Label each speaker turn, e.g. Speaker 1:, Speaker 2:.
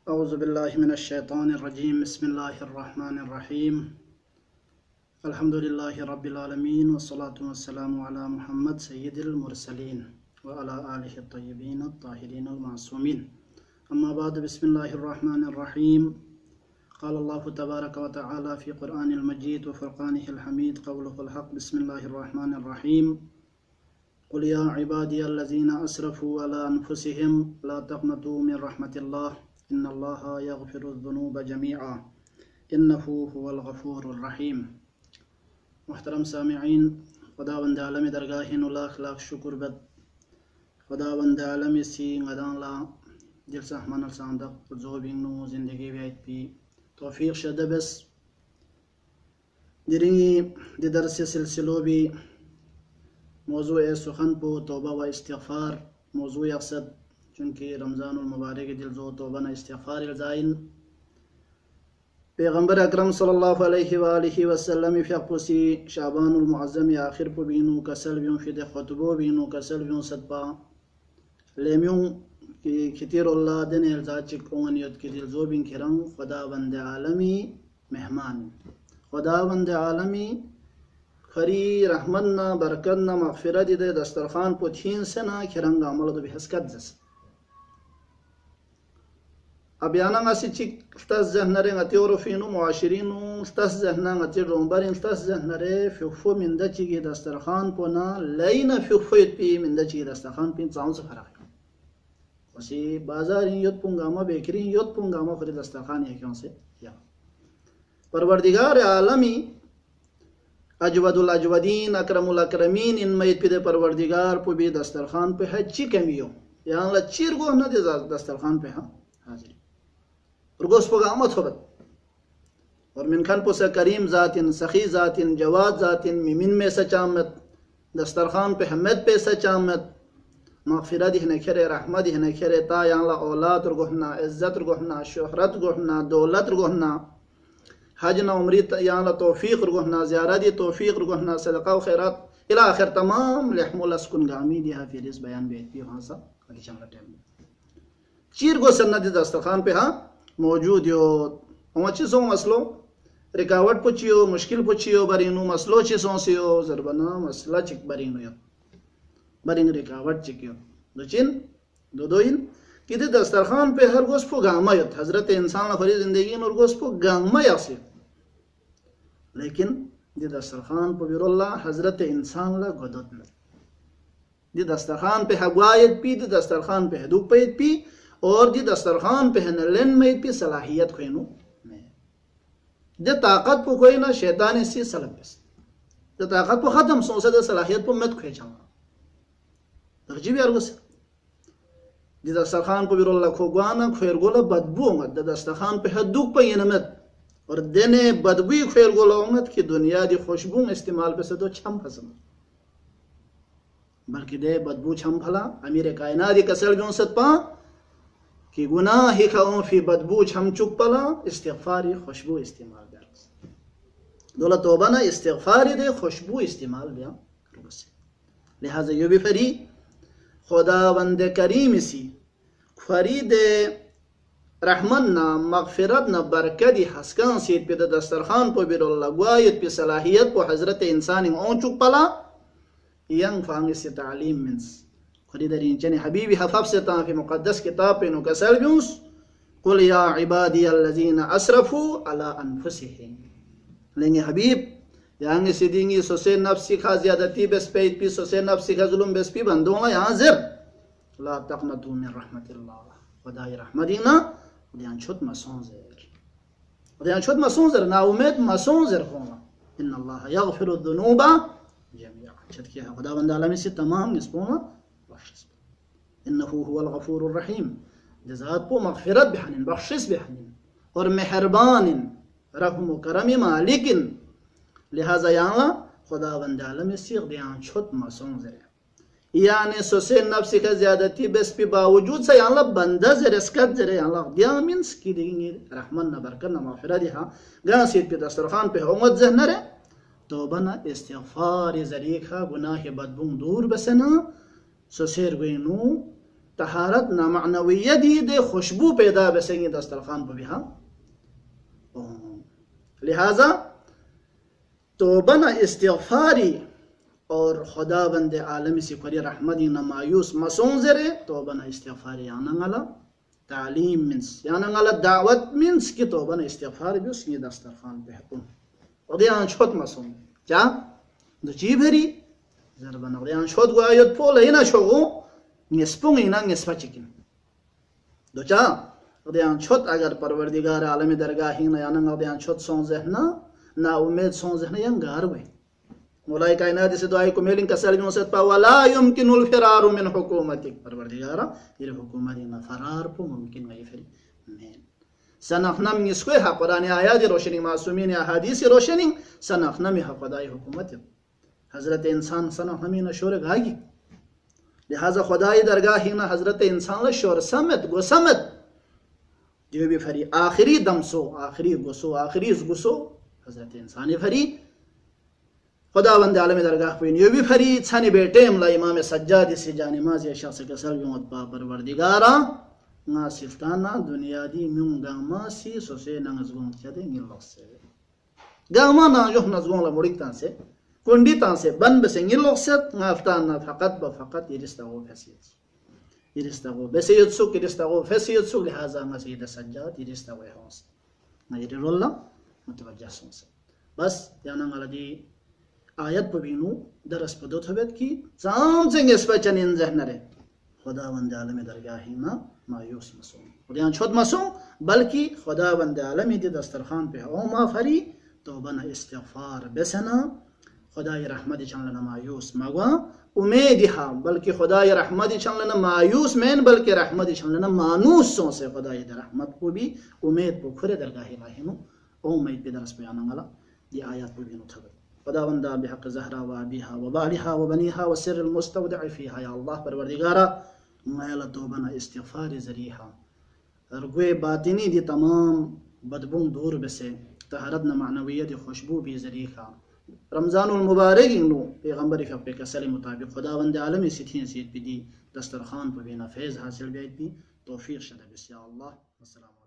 Speaker 1: औज़ुबिल्लाहि मिनश्शैतानिर्रजीम बिस्मिल्लाहिर्रहमानिर्रहीम अल्हम्दुलिल्लाहि रब्बिल आलमीन वस्सलातु वस्सलामु अला मुहम्मद सय्यिदिल मुरसलीन व अला आलिहि त्तय्यिबीन अत्ताहिरीन अल मासूमीन अम्मा बाद बिस्मिल्लाहिर्रहमानिर्रहीम क़ाल अल्लाहु तबारक व तआला फ़ी क़ुरआनिल मजीद व फ़ुरक़ानिहिल हमीद क़ौलुहुल हक़ बिस्मिल्लाहिर्रहमानिर्रहीम क़ुल या इबादियल्लज़ीना असरफ़ू अला अनफ़ुसिहिम ला तक़नतू मिन रहमतिल्लाह इन्नल्लाहा यग़फ़िरुज़्ज़ुनूब जमीआ इन्नहु हुवल गफ़ूरुर रहीम। मुहतरम सामिईन, खुदावंद आलम दरगाह लाख लाख शुक्र बद खुदावंद आलम सी गदाला दिल सहमान सांदक जोबिंगनु जिंदगी वेत पी तौफीक शदबस दिरिंगी दिदर से सिलसिलो भी मौजू सुखन पो तौबा व इस्तिग़फ़ार मौजू अक़सद चूँकि रमज़ानुल मुबारक दिल जो तौबा न इस्तिग़फ़ार ज़ाइन पैगम्बर अकरम सल्लल्लाहु अलैहि व आलिहि वसल्लम फ़ियक़ुसी शाबानुल मुअज़्ज़म आखिर पो बीनू कसल बियों फ़िद ख़ुतबो बीनू कसल बियों सदपा लेम्यों कि खितीरुल्लाह दिन एल्ज़ा चिक ओंगनियत की दिल जो बिन खिरंग खुदावंद आलमी मेहमान खुदावंद आलमी खरी रहमत ना बरकत ना मग़फ़िरत दे दस्तरखान पो थीन से ना खिरंग अमल दो बिहस्कत जस अबियाना ngasi cik stas zahnare ngati orofinu muashirinu stas zahna ngati rombarin stas zahnare fufo minda chigi dastarkhan pona laina fufo yitpi minda chigi dastarkhan pin zaun se farak wasi bazarin yot pungama bekirin yot pungama khari dastarkhan है क्यों से या परवरदिगार आलमी अजवदुल अजवदीन अकरमुल अकरमीन इन मयत पे परवरदिगार पो भी दस्तरखान पे है ची कमियो यहाँ ला चीर गो न दे दस्तरखान पे हाँ हाजिर रुगोस पो गामत होबत और मिनखन पो से करीम जातिन सखी जातिन जवाद जातिन मिमिन में सचामत दस्तरखान पे हमेद पे सचामत मग़फ़िरत हने खेरे रहमत हने खेरे ता यहाँ ला औलाद रुगोहना इज्जत रुगोहना शोहरत रुगोहना दौलत रुगोहना हज ना उम्री यहाँ ला तौफीक रुगोहना ज़ियारत तौफीक रुगोहना सदका व खैरात इला आखिर तमाम लहमुल अस्कुन गामी दिया फिर इस बयान बेहती वहाँ सा अभी चंगा टाइम चीर गो सन्नत दस्तरखान पे हाँ मौजूद यो ओचिसो मसलो रिकावट पुचियो मुश्किल पुचियो बरिनु मसलो चिसों से यो जरबना मसला चिक बरिनु यो बरिंग रिकावट चिकियो दुचिन दोइन किदे दस्तरखान पे हर गोस पो गामा यो हजरत इंसान ला खरी जिंदगी न गोस पो गामा यासे लेकिन दे दस्तरखान पो बिरल्ला हजरत इंसान ला गदत न दे दस्तरखान पे हवायत पी दे दस्तरखान पे हदुक पे पी और दी दस्तरखान पे लेन में भी सलाहियत खोइनु दे ताकत पो कोई ना शैतान इसी सलब बस दे ताकत पो खत्म सोसे दे सलाहियत पो मत खोए जाऊंगा तरजीब यार गुस दी दस्तरखान पो बिरोला खोगवाना खोएर गोला बदबू मत दे दस्तरखान पे हदुक पे यनमत और देने बदबू खोएर गोला मत की दुनिया दी खुशबू इस्तेमाल पे से तो छम फसम बल्कि दे बदबू छम फला अमीर कायनात दी कसर जो सत कि गुनाह का फी बदबू छम चुक पला इस्तिग़फ़ारी खुशबू इस्तेमाल कर दौलत तौबा ना इस्तिग़फ़ारी दे खुशबू इस्तेमाल दिया लिहाजा यो भी फरी खुदावंद करीम सी फरीद रहमत ना मग़फ़िरत ना बरकत हस्कान सीट पे दस्तरखान पो बिरल्ला गुआयत पे सलाहियत पो हजरत इंसान ओं चुक पला यंग फांग से तालीम मिन्स खरीदरीन चने हबीबी हफ़फ़ से ताफ़ी मुक़द्दस किताब पे नु कसल बियूस कुल या इबादियल्लज़ीना असरफ़ू अला अनफुसिहिम लेंगे हबीब यांगे सिदिंगी सोसे नफ्सी खा ज़्यादती बस पे पी सोसे नफ्सी खा जुल्म बस पी बंदोंगा यहाँ ज़िर ला तक़नतू मिन रहमतिल्लाह खुदाई रहमतीना उदियान छुत मसूज़र ना उम्मीद मसूज़र होगा इन्नल्लाह यग़फ़िरुज़्ज़ुनूबा जमीआ छत किया खुदावंद आलमी से तमाम निस्बों इन्नहु हुवल गफूरुर रहीम जज़ात पो मग़फ़िरत बिहनिन बख्शिश बिहनिन और मेहरबान रहम करम मालिकिन लिहाजा यहाँ खुदावंद आलमी से दियान छुत मसूज़र यानी सोसे नफ्स का ज़्यादती बस पे बावजूद से यहाँ बंदा ज़रस्कत ज़रे यहाँ दिया मीन्स की देंगे रहमत न बरकत न मग़फ़िरत यहाँ गां सीट पे दस्तरखान पे होमत ज़हनरे तो बना इस्तिग़फ़ार ज़रिए का गुनाह बदबू दूर बसना सोसेर गईनु तहारत ना मानवियत ही दे खुशबू पैदा बसेंगे दस्तरखान पर भी। हाँ लिहाजा तौबा न इस्तिग़फ़ारी और खुदा बंदे आलमी से करी रहमती न मायूस मसूंजरे तौबा न इस्तिग़फ़ारी यानंगला तालीम मीन्स यानंगला दावत मीन्स की तौबा न इस्तिग़फ़ार भी उसकी दस्तरखान पे है और यहाँ छोट मसूं क्या दो जी भरी ज़रबन और यहाँ छोट गुआयत पोल है ना छोगो निस्पुंग ही ना निस्पा चिकिन दो चा और यहाँ छोट अगर परवरदिगार आलमी दरगाह ही ना यानंगला यहाँ छोट सोंज़े ना उम्मीद सोंज़े ना यहाँ गार हुए मौलाई कायनात से दुआई को मेलिंग कसर में उसत पावला युमकिनुल फिरारु मिन हुकूमतिक परवरदिगारा ये हुकूमत ना फरार को मुमकिन नहीं फिर मैं सनफनम इसको है कुरान आयात रोशनी मासूमीन अहादीस रोशनी सनफनम है खुदाई हुकूमत हजरत इंसान सनफनमी न शोर गागी लिहाजा खुदाई दरगाह ही ना हजरत इंसान शोर समत गो समत जो भी फरी आखिरी दमसो आखिरी गुसो हजरत इंसान फरी खुदावंद आलम दरगाह पे ये भी फरी छानी बेटे हमला इमाम सज्जाद से जाने माज या शख्स के सर में पा परवरदिगारा ना सिल्ताना दुनिया दी मुंगामा सी सोसे नंगजगों चदे गिलोसे गामा ना जो नजगों ला मुड़िकता से कुंडिता से बन बसे गिलोसे नाफ्ता ना फकत यरिस्तागो फसियत सु लिहाजा ना सैयद सज्जाद यरिस्तागो हौस ना यरिरोल्ला मुतवज्जा सुनसे बस याना गलदी आयत पबीनु दरस पदोत हबत की जाम से स्पचन इन जहनरे खुदावंद आलम दरगाह ना मायूस मसूम और यहाँ छोट मसूम बल्कि खुदावंद आलम दी दस्तरखान पे ओ मा फरी तौबा न इस्तिग़फ़ार बेसना खुदाई रहमत चलना मायूस मगवा उम्मीद हा बल्कि खुदाई रहमत चलना मायूस मैन बल्कि रहमत चलना मानूस सो से खुदाई रहमत को भी उम्मीद को खुरे दरगाह लाहिनु ओ उम्मीद पे दरस पे आनंगला ये आयत पबीनु थब खुदावंदा बिहक ज़हरा व अबीहा व बालिहा व बनीहा व सिर्र मुस्तौदअ फीहा या अल्लाह परवरदिगारा मैला तौबा न इस्तिग़फ़ार ज़रिया रुए बातिनी दी तमाम बदबू दूर बसे तहरत न मानवियत खुशबू भी ज़रिया रमज़ानुल मुबारक इनु पैगंबर फक़ कसले मुताबिक खुदावंद आलम सिथिन सीत भी दी दस्तरखान पर भी ना फैज़ हासिल भी तौफीक शद बिस या अल्लाह। अस्सलाम।